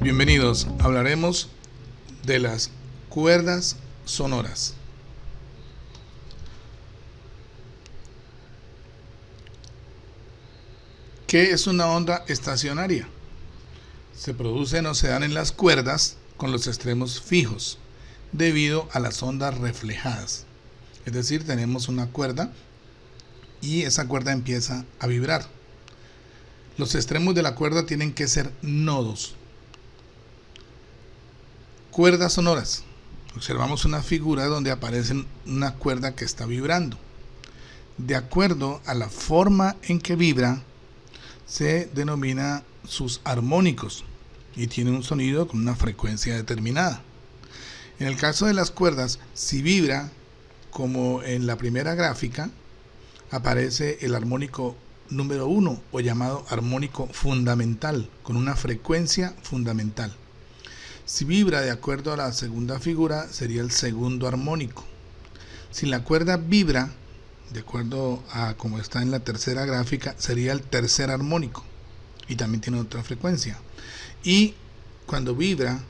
Bienvenidos, hablaremos de las cuerdas sonoras. ¿Qué es una onda estacionaria? Se producen o se dan en las cuerdas con los extremos fijos debido a las ondas reflejadas. Es decir, tenemos una cuerda y esa cuerda empieza a vibrar. Los extremos de la cuerda tienen que ser nodos. Cuerdas sonoras. Observamos una figura donde aparece una cuerda que está vibrando. De acuerdo a la forma en que vibra, se denomina sus armónicos y tiene un sonido con una frecuencia determinada. En el caso de las cuerdas, si vibra, como en la primera gráfica, aparece el armónico número 1 o llamado armónico fundamental, con una frecuencia fundamental. Si vibra de acuerdo a la segunda figura, sería el segundo armónico. Si la cuerda vibra de acuerdo a como está en la tercera gráfica, sería el tercer armónico y también tiene otra frecuencia. Y cuando vibra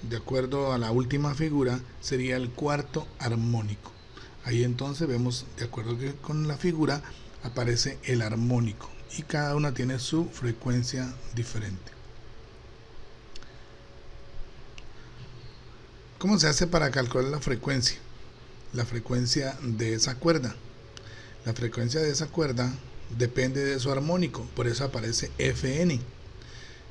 de acuerdo a la última figura, sería el cuarto armónico. Ahí entonces vemos, de acuerdo con la figura, aparece el armónico y cada una tiene su frecuencia diferente. ¿Cómo se hace para calcular la frecuencia? La frecuencia de esa cuerda. La frecuencia de esa cuerda depende de su armónico, por eso aparece Fn.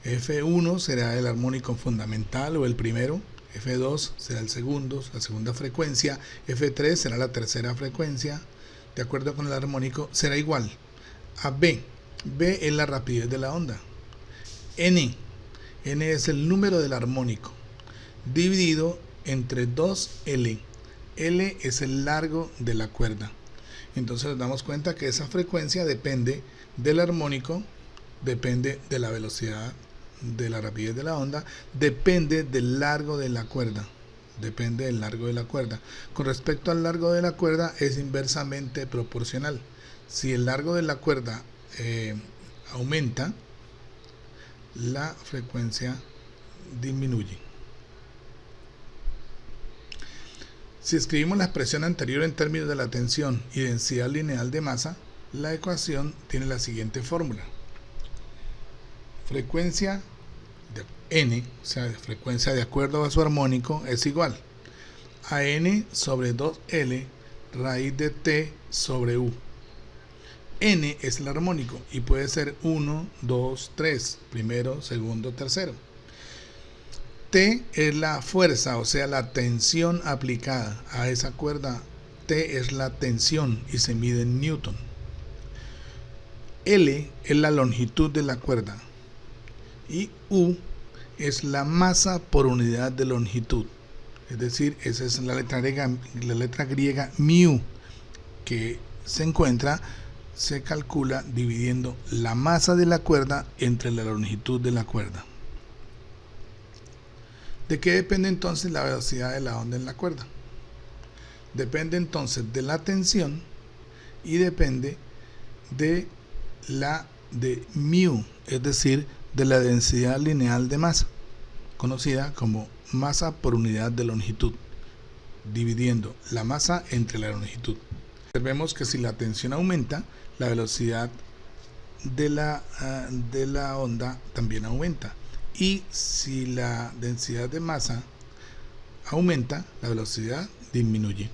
F1 será el armónico fundamental o el primero, F2 será el segundo, la segunda frecuencia, F3 será la tercera frecuencia, de acuerdo con el armónico, será igual a B. B es la rapidez de la onda. N es el número del armónico, dividido entre 2L. L es el largo de la cuerda. Entonces nos damos cuenta que esa frecuencia depende del armónico, depende de la velocidad, de la rapidez de la onda, depende del largo de la cuerda. Depende del largo de la cuerda. Con respecto al largo de la cuerda es inversamente proporcional. Si el largo de la cuerda aumenta, la frecuencia disminuye. Si escribimos la expresión anterior en términos de la tensión y densidad lineal de masa, la ecuación tiene la siguiente fórmula. Frecuencia de N, o sea, frecuencia de acuerdo a su armónico, es igual a N sobre 2L raíz de T sobre U. N es el armónico y puede ser 1, 2, 3, primero, segundo, tercero. T es la fuerza, o sea, la tensión aplicada a esa cuerda. T es la tensión y se mide en Newton. L es la longitud de la cuerda. Y U es la masa por unidad de longitud. Es decir, esa es la letra griega mu, que se calcula dividiendo la masa de la cuerda entre la longitud de la cuerda. ¿De qué depende entonces la velocidad de la onda en la cuerda? Depende entonces de la tensión y depende de mu, es decir, de la densidad lineal de masa, conocida como masa por unidad de longitud, dividiendo la masa entre la longitud. Vemos que si la tensión aumenta, la velocidad de la onda también aumenta. Y si la densidad de masa aumenta, la velocidad disminuye.